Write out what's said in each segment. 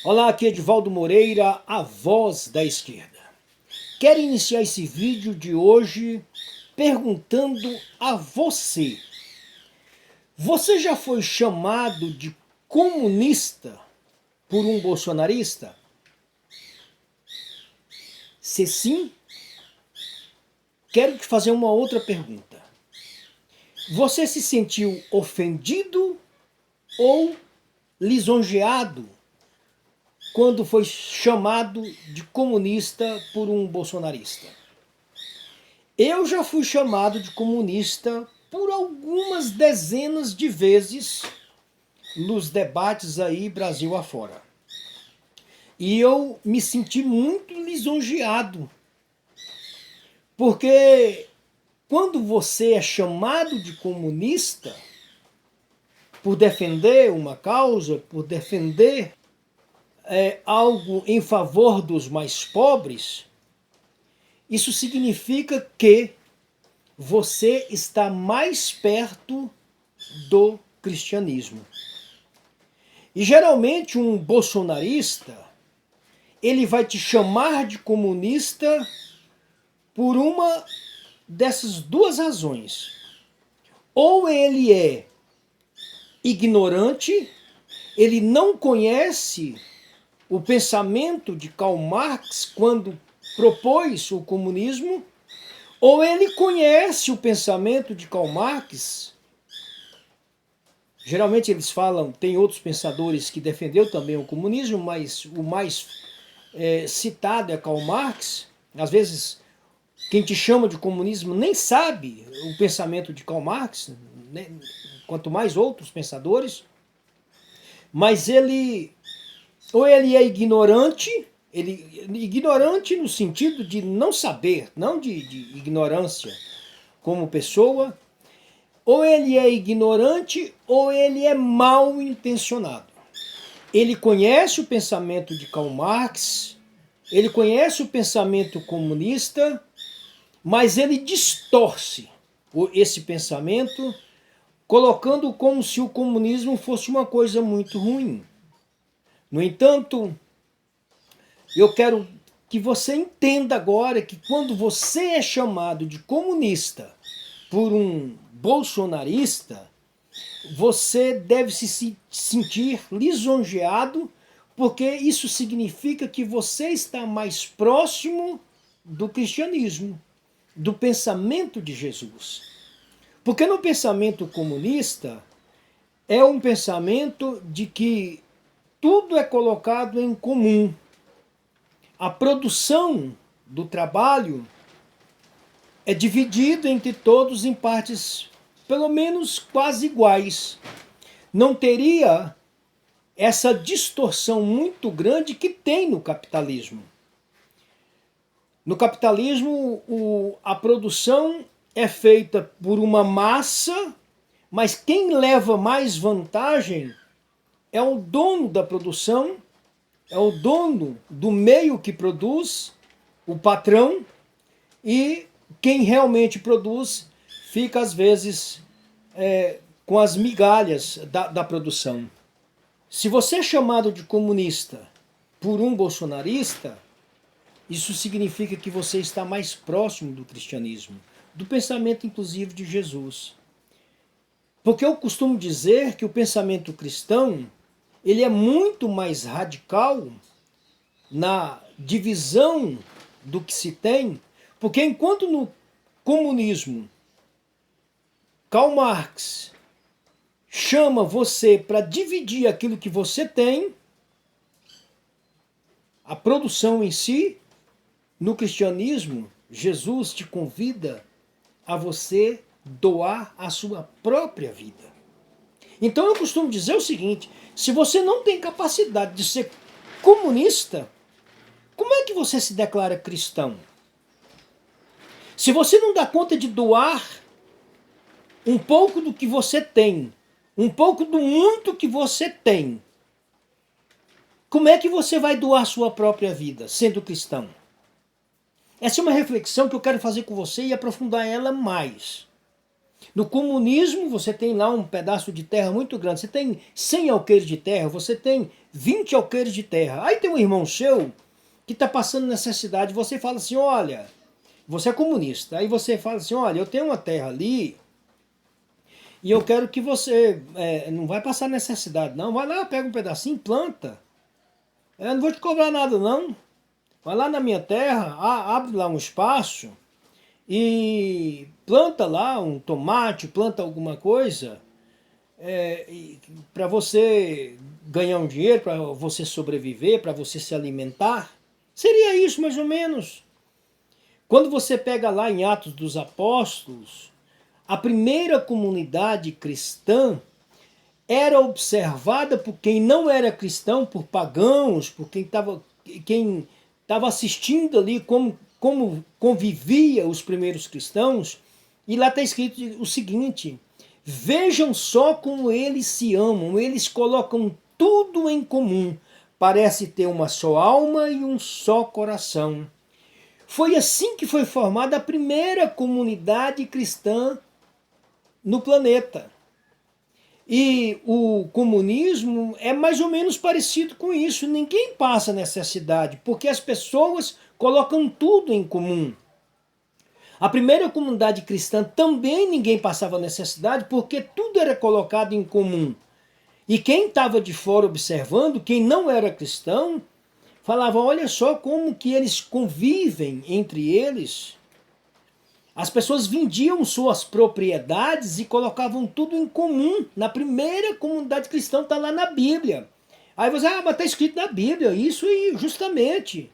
Olá, aqui é Edivaldo Moreira, a voz da esquerda. Quero iniciar esse vídeo de hoje perguntando a você. Você já foi chamado de comunista por um bolsonarista? Se sim, quero te fazer uma outra pergunta. Você se sentiu ofendido ou lisonjeado quando foi chamado de comunista por um bolsonarista? Eu já fui chamado de comunista por algumas dezenas de vezes nos debates aí Brasil afora. E eu me senti muito lisonjeado, porque quando você é chamado de comunista por defender uma causa, por defender algo em favor dos mais pobres, isso significa que você está mais perto do cristianismo. E geralmente um bolsonarista, ele vai te chamar de comunista por uma dessas duas razões. Ou ele é ignorante, ele não conhece o pensamento de Karl Marx quando propôs o comunismo, ou ele conhece o pensamento de Karl Marx. Geralmente eles falam, tem outros pensadores que defendeu também o comunismo, mas o mais citado é Karl Marx. Às vezes quem te chama de comunismo nem sabe o pensamento de Karl Marx, né? Quanto mais outros pensadores. Mas ou ele é ignorante, ignorante no sentido de não saber, não de ignorância como pessoa, ou ele é ignorante ou ele é mal intencionado. Ele conhece o pensamento de Karl Marx, ele conhece o pensamento comunista, mas ele distorce esse pensamento, colocando como se o comunismo fosse uma coisa muito ruim. No entanto, eu quero que você entenda agora que quando você é chamado de comunista por um bolsonarista, você deve se sentir lisonjeado, porque isso significa que você está mais próximo do cristianismo, do pensamento de Jesus. Porque no pensamento comunista é um pensamento de que tudo é colocado em comum. A produção do trabalho é dividida entre todos em partes, pelo menos quase iguais. Não teria essa distorção muito grande que tem no capitalismo. No capitalismo, a produção é feita por uma massa, mas quem leva mais vantagem é o dono da produção, é o dono do meio que produz, o patrão, e quem realmente produz fica às vezes com as migalhas da produção. Se você é chamado de comunista por um bolsonarista, isso significa que você está mais próximo do cristianismo, do pensamento inclusive de Jesus. Porque eu costumo dizer que o pensamento cristão, ele é muito mais radical na divisão do que se tem, porque enquanto no comunismo Karl Marx chama você para dividir aquilo que você tem, a produção em si, no cristianismo, Jesus te convida a você doar a sua própria vida. Então eu costumo dizer o seguinte, se você não tem capacidade de ser comunista, como é que você se declara cristão? Se você não dá conta de doar um pouco do que você tem, um pouco do muito que você tem, como é que você vai doar sua própria vida, sendo cristão? Essa é uma reflexão que eu quero fazer com você e aprofundar ela mais. No comunismo, você tem lá um pedaço de terra muito grande, você tem 100 alqueires de terra, você tem 20 alqueires de terra. Aí tem um irmão seu que está passando necessidade, você fala assim, olha, você é comunista, aí você fala assim, olha, eu tenho uma terra ali e eu quero que você, não vai passar necessidade não, vai lá, pega um pedacinho, planta. Eu não vou te cobrar nada não. Vai lá na minha terra, abre lá um espaço e planta lá um tomate, planta alguma coisa, para você ganhar um dinheiro, para você sobreviver, para você se alimentar. Seria isso mais ou menos. Quando você pega lá em Atos dos Apóstolos, a primeira comunidade cristã era observada por quem não era cristão, por pagãos, por quem estava assistindo ali como convivia os primeiros cristãos. E lá está escrito o seguinte: vejam só como eles se amam, eles colocam tudo em comum, parece ter uma só alma e um só coração. Foi assim que foi formada a primeira comunidade cristã no planeta. E o comunismo é mais ou menos parecido com isso. Ninguém passa necessidade, porque as pessoas colocam tudo em comum. A primeira comunidade cristã também ninguém passava necessidade, porque tudo era colocado em comum. E quem estava de fora observando, quem não era cristão, falava, olha só como que eles convivem entre eles. As pessoas vendiam suas propriedades e colocavam tudo em comum. Na primeira comunidade cristã, está lá na Bíblia. Aí você, mas está escrito na Bíblia, isso aí, justamente.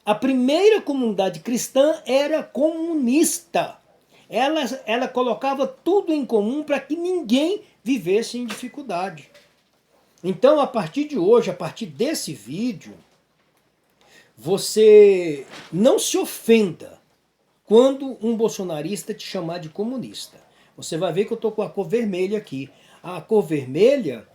A primeira comunidade cristã era comunista. Ela colocava tudo em comum para que ninguém vivesse em dificuldade. Então, a partir de hoje, a partir desse vídeo, você não se ofenda quando um bolsonarista te chamar de comunista. Você vai ver que eu estou com a cor vermelha aqui. A cor vermelha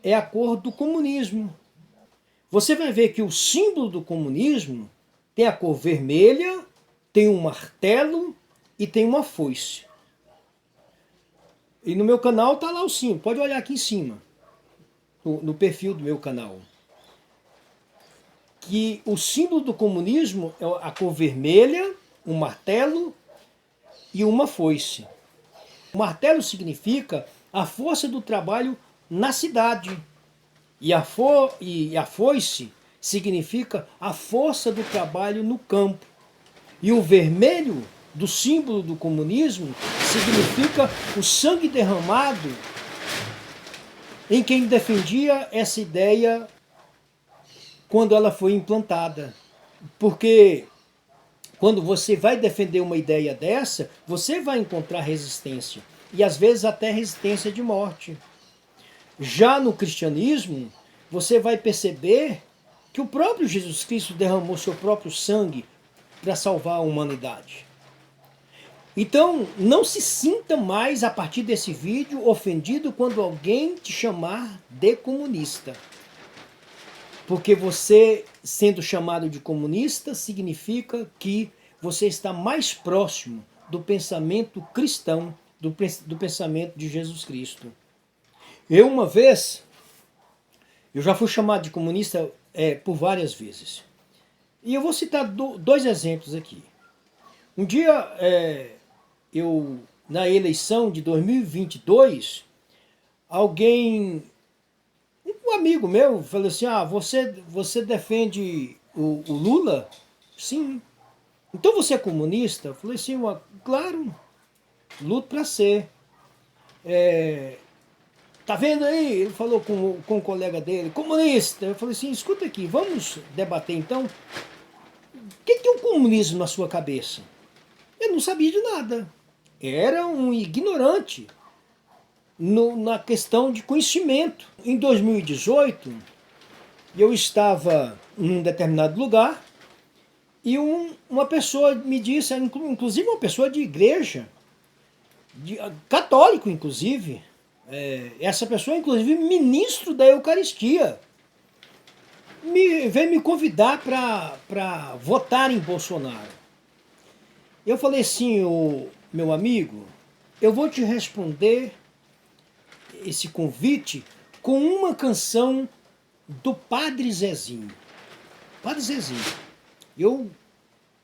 é a cor do comunismo. Você vai ver que o símbolo do comunismo tem a cor vermelha, tem um martelo e tem uma foice. E no meu canal está lá o símbolo, pode olhar aqui em cima, no perfil do meu canal. Que o símbolo do comunismo é a cor vermelha, um martelo e uma foice. O martelo significa a força do trabalho na cidade. E a foice significa a força do trabalho no campo. E o vermelho do símbolo do comunismo significa o sangue derramado em quem defendia essa ideia quando ela foi implantada. Porque quando você vai defender uma ideia dessa, você vai encontrar resistência. E às vezes até resistência de morte. Já no cristianismo, você vai perceber que o próprio Jesus Cristo derramou seu próprio sangue para salvar a humanidade. Então, não se sinta mais, a partir desse vídeo, ofendido quando alguém te chamar de comunista. Porque você, sendo chamado de comunista, significa que você está mais próximo do pensamento cristão, do pensamento de Jesus Cristo. Uma vez, eu já fui chamado de comunista por várias vezes. E eu vou citar dois exemplos aqui. Um dia, na eleição de 2022, um amigo meu falou assim, você defende o Lula? Sim. Então você é comunista? Eu falei assim, claro, luto para ser. Tá vendo aí? Ele falou com um colega dele, comunista. Eu falei assim, escuta aqui, vamos debater então. O que é o comunismo na sua cabeça? Eu não sabia de nada. Era um ignorante na questão de conhecimento. Em 2018, eu estava em um determinado lugar e uma pessoa me disse, inclusive uma pessoa de igreja, católico inclusive, essa pessoa inclusive ministro da Eucaristia, veio me convidar para votar em Bolsonaro. Eu falei assim, meu amigo, eu vou te responder esse convite com uma canção do Padre Zezinho. Padre Zezinho. Eu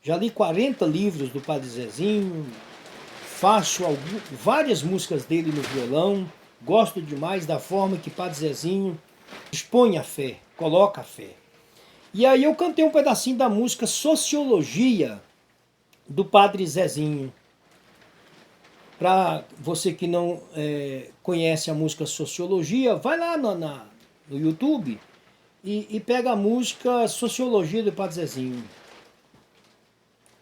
já li 40 livros do Padre Zezinho, faço várias músicas dele no violão, gosto demais da forma que Padre Zezinho expõe a fé, coloca a fé. E aí eu cantei um pedacinho da música Sociologia, do Padre Zezinho. Para você que não conhece a música Sociologia, vai lá no YouTube e pega a música Sociologia do Padre Zezinho.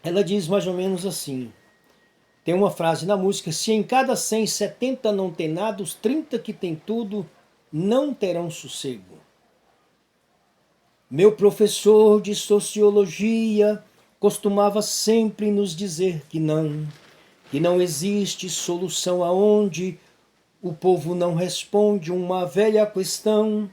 Ela diz mais ou menos assim, tem uma frase na música: se em cada 100, 70 não tem nada, os 30 que tem tudo não terão sossego. Meu professor de Sociologia costumava sempre nos dizer que não existe solução aonde o povo não responde uma velha questão,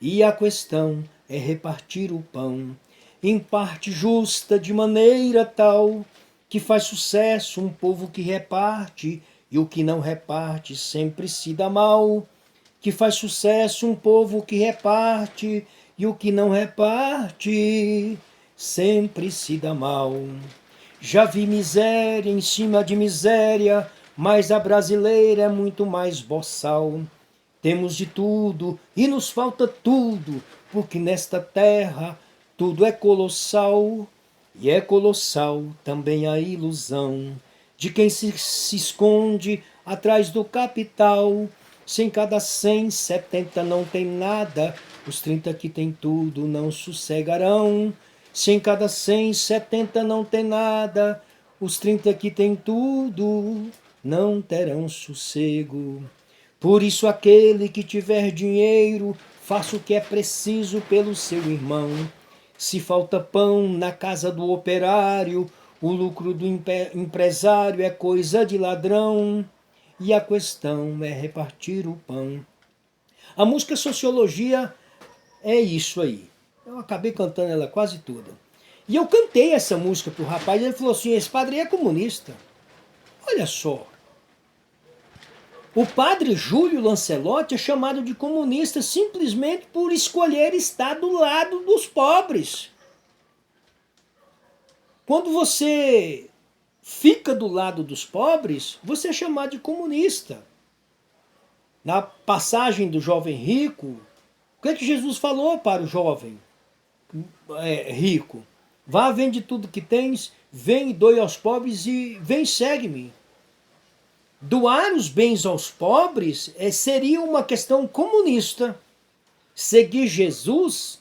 e a questão é repartir o pão, em parte justa, de maneira tal que faz sucesso um povo que reparte, e o que não reparte sempre se dá mal. Que faz sucesso um povo que reparte, e o que não reparte sempre se dá mal. Já vi miséria em cima de miséria, mas a brasileira é muito mais boçal. Temos de tudo e nos falta tudo, porque nesta terra tudo é colossal. E é colossal também a ilusão de quem se esconde atrás do capital. Se em cada 100, 70 não tem nada, os 30 que tem tudo não sossegarão. Se em cada 100, 70 não tem nada, os 30 que tem tudo não terão sossego. Por isso aquele que tiver dinheiro, faça o que é preciso pelo seu irmão. Se falta pão na casa do operário, o lucro do empresário é coisa de ladrão. E a questão é repartir o pão. A música Sociologia é isso aí. Eu acabei cantando ela quase toda. E eu cantei essa música pro rapaz, ele falou assim: esse padre é comunista. Olha só. O padre Júlio Lancelotti é chamado de comunista simplesmente por escolher estar do lado dos pobres. Quando você fica do lado dos pobres, você é chamado de comunista. Na passagem do jovem rico, o que é que Jesus falou para o jovem rico? Vá, vende tudo que tens, vem e doe aos pobres e vem, segue-me. Doar os bens aos pobres seria uma questão comunista. Seguir Jesus,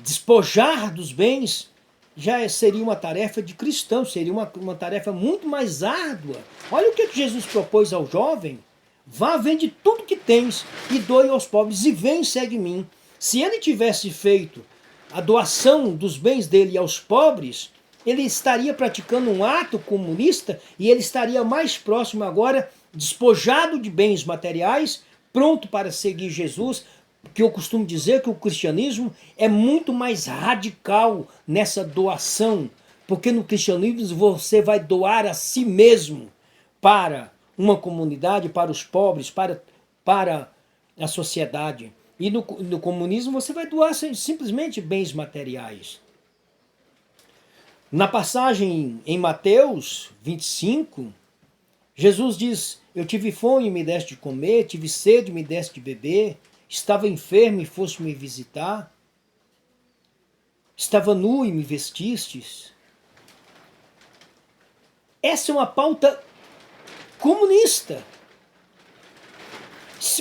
despojar dos bens, já seria uma tarefa de cristão, seria uma tarefa muito mais árdua. Olha o que Jesus propôs ao jovem: vá, vende tudo que tens e doe aos pobres e vem, segue mim. Se ele tivesse feito a doação dos bens dele aos pobres, ele estaria praticando um ato comunista e ele estaria mais próximo agora, despojado de bens materiais, pronto para seguir Jesus, que eu costumo dizer que o cristianismo é muito mais radical nessa doação, porque no cristianismo você vai doar a si mesmo para uma comunidade, para os pobres, para a sociedade. E no comunismo você vai doar simplesmente bens materiais. Na passagem em Mateus 25, Jesus diz: eu tive fome e me deste de comer, tive sede e me deste de beber, estava enfermo e foste me visitar, estava nu e me vestistes. Essa é uma pauta comunista.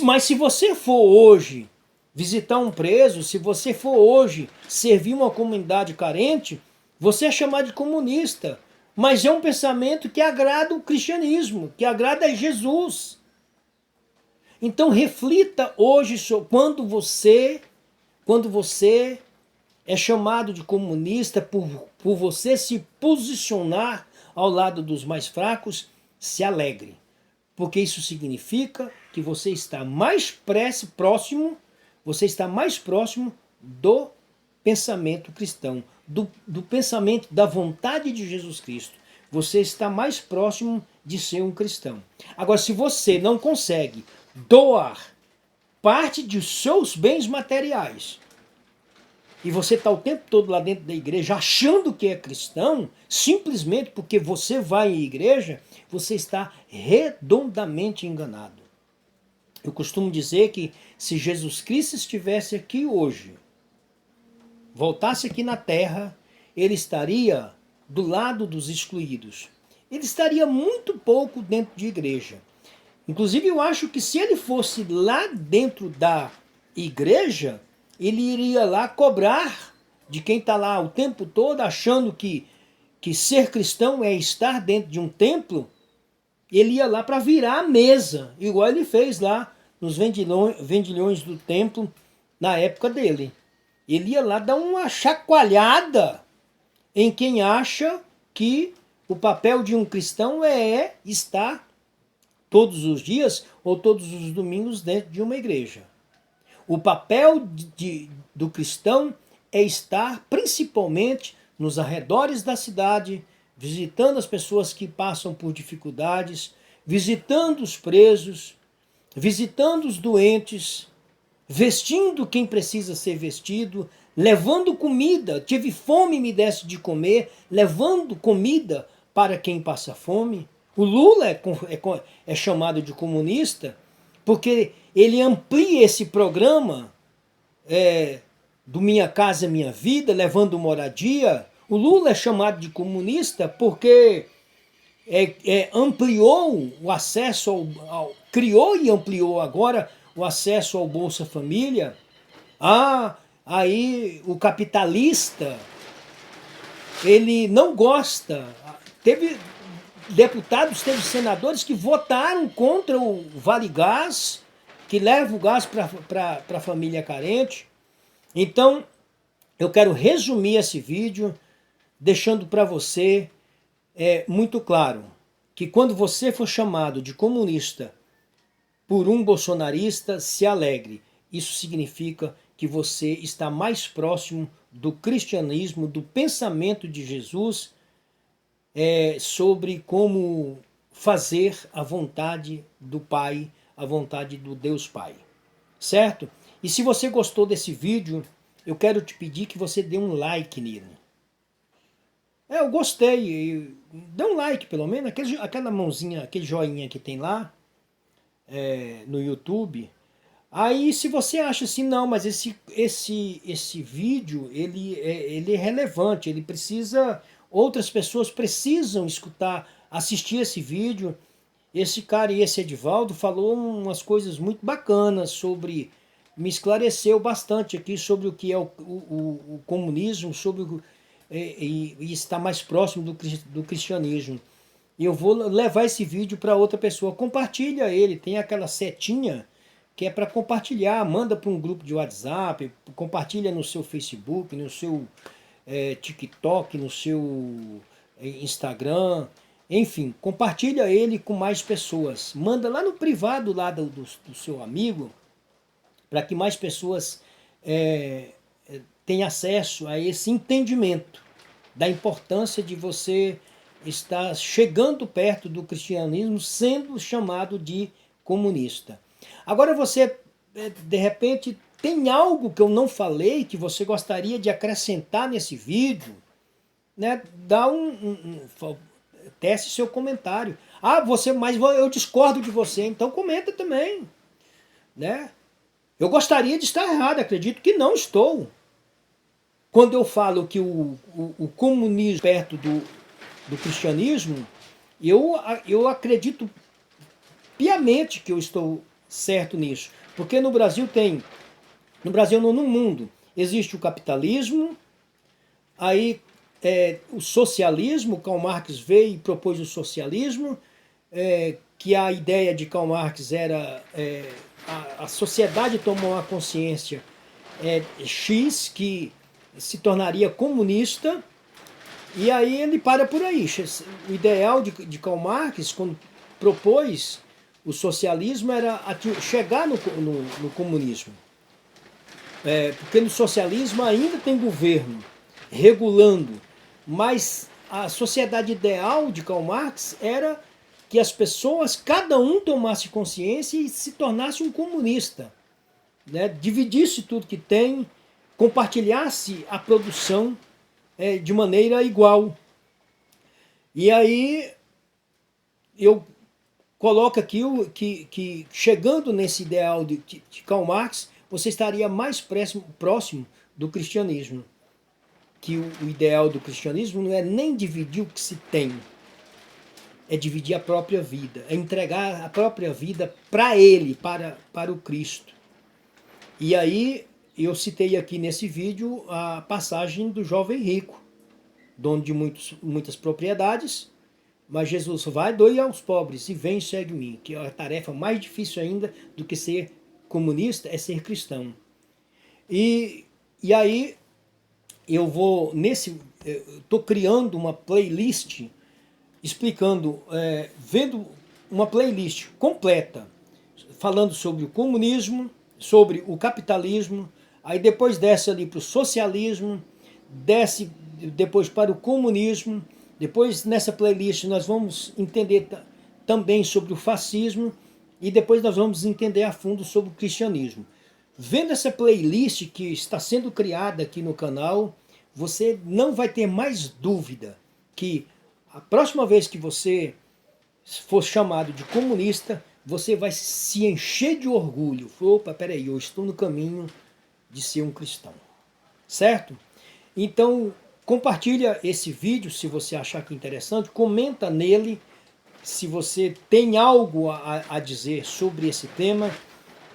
Mas se você for hoje visitar um preso, se você for hoje servir uma comunidade carente, você é chamado de comunista. Mas é um pensamento que agrada o cristianismo, que agrada a Jesus. Então reflita hoje quando você é chamado de comunista por você se posicionar ao lado dos mais fracos, se alegre. Porque isso significa que você está mais próximo do pensamento cristão, do pensamento da vontade de Jesus Cristo. Você está mais próximo de ser um cristão. Agora, se você não consegue doar parte dos seus bens materiais, e você está o tempo todo lá dentro da igreja achando que é cristão, simplesmente porque você vai em igreja, você está redondamente enganado. Eu costumo dizer que se Jesus Cristo estivesse aqui hoje, voltasse aqui na terra, ele estaria do lado dos excluídos. Ele estaria muito pouco dentro de igreja. Inclusive, eu acho que se ele fosse lá dentro da igreja, ele iria lá cobrar de quem está lá o tempo todo achando que ser cristão é estar dentro de um templo. Ele ia lá para virar a mesa, igual ele fez lá nos vendilhões do templo na época dele. Ele ia lá dar uma chacoalhada em quem acha que o papel de um cristão é estar todos os dias ou todos os domingos dentro de uma igreja. O papel do cristão é estar principalmente nos arredores da cidade, visitando as pessoas que passam por dificuldades, visitando os presos, visitando os doentes, vestindo quem precisa ser vestido, levando comida, tive fome e me desse de comer, levando comida para quem passa fome. O Lula é chamado de comunista porque ele amplia esse programa do Minha Casa Minha Vida, levando moradia. O Lula é chamado de comunista porque ampliou o acesso criou e ampliou agora o acesso ao Bolsa Família. Aí o capitalista, ele não gosta. Teve deputados, teve senadores que votaram contra o Vale Gás, que leva o gás para a família carente. Então, eu quero resumir esse vídeo, deixando para você muito claro que quando você for chamado de comunista por um bolsonarista, se alegre. Isso significa que você está mais próximo do cristianismo, do pensamento de Jesus sobre como fazer a vontade do Pai, a vontade do Deus Pai. Certo? E se você gostou desse vídeo, eu quero te pedir que você dê um like nele. Eu gostei. Dê um like, pelo menos. Aquela mãozinha, aquele joinha que tem lá no YouTube. Aí se você acha assim, não, mas esse vídeo, ele é relevante, ele precisa, outras pessoas precisam escutar, assistir esse vídeo. Esse cara e esse Edivaldo falou umas coisas muito bacanas sobre, me esclareceu bastante aqui sobre o que é o comunismo, sobre e está mais próximo do cristianismo. E eu vou levar esse vídeo para outra pessoa. Compartilha ele, tem aquela setinha que é para compartilhar. Manda para um grupo de WhatsApp, compartilha no seu Facebook, no seu TikTok, no seu Instagram. Enfim, compartilha ele com mais pessoas. Manda lá no privado lá do seu amigo, para que mais pessoas tenham acesso a esse entendimento da importância de você estar chegando perto do cristianismo, sendo chamado de comunista. Agora você, de repente, tem algo que eu não falei que você gostaria de acrescentar nesse vídeo, né? Dá teste seu comentário. Mas eu discordo de você, então comenta também, né? Eu gostaria de estar errado, acredito que não estou. Quando eu falo que o comunismo perto do cristianismo, eu acredito piamente que eu estou certo nisso. Porque no Brasil no mundo, existe o capitalismo, aí o socialismo, Karl Marx veio e propôs o socialismo, que a ideia de Karl Marx era a sociedade tomou uma consciência X que se tornaria comunista, e aí ele para por aí. O ideal de Karl Marx, quando propôs o socialismo, era chegar no comunismo. Porque no socialismo ainda tem governo regulando, mas a sociedade ideal de Karl Marx era que as pessoas, cada um tomasse consciência e se tornasse um comunista. né, dividisse tudo que tem, compartilhasse a produção de maneira igual. E aí eu coloco aqui que chegando nesse ideal de Karl Marx, você estaria mais próximo do cristianismo. Que o ideal do cristianismo não é nem dividir o que se tem, é dividir a própria vida, é entregar a própria vida para ele, para o Cristo. E aí eu citei aqui nesse vídeo a passagem do jovem rico, dono de muitas propriedades, mas Jesus vai, doe aos pobres e vem e segue-me, que é a tarefa mais difícil ainda do que ser comunista, é ser cristão. E aí eu vou estou criando uma playlist explicando, vendo uma playlist completa, falando sobre o comunismo, sobre o capitalismo, aí depois desce ali para o socialismo, desce depois para o comunismo, depois nessa playlist nós vamos entender também sobre o fascismo e depois nós vamos entender a fundo sobre o cristianismo. Vendo essa playlist que está sendo criada aqui no canal, você não vai ter mais dúvida que a próxima vez que você for chamado de comunista, você vai se encher de orgulho. Opa, peraí, eu estou no caminho de ser um cristão. Certo? Então, compartilha esse vídeo se você achar que é interessante, comenta nele se você tem algo a dizer sobre esse tema.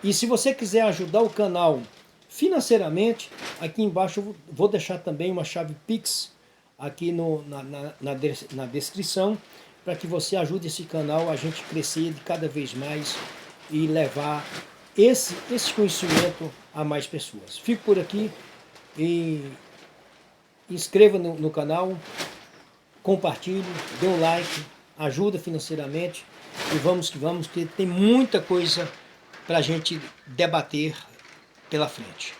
E se você quiser ajudar o canal financeiramente, aqui embaixo eu vou deixar também uma chave Pix aqui na descrição, para que você ajude esse canal a gente crescer de cada vez mais e levar esse conhecimento a mais pessoas. Fico por aqui e inscreva no canal, compartilhe, dê um like, ajuda financeiramente e vamos que vamos, porque tem muita coisa para a gente debater pela frente.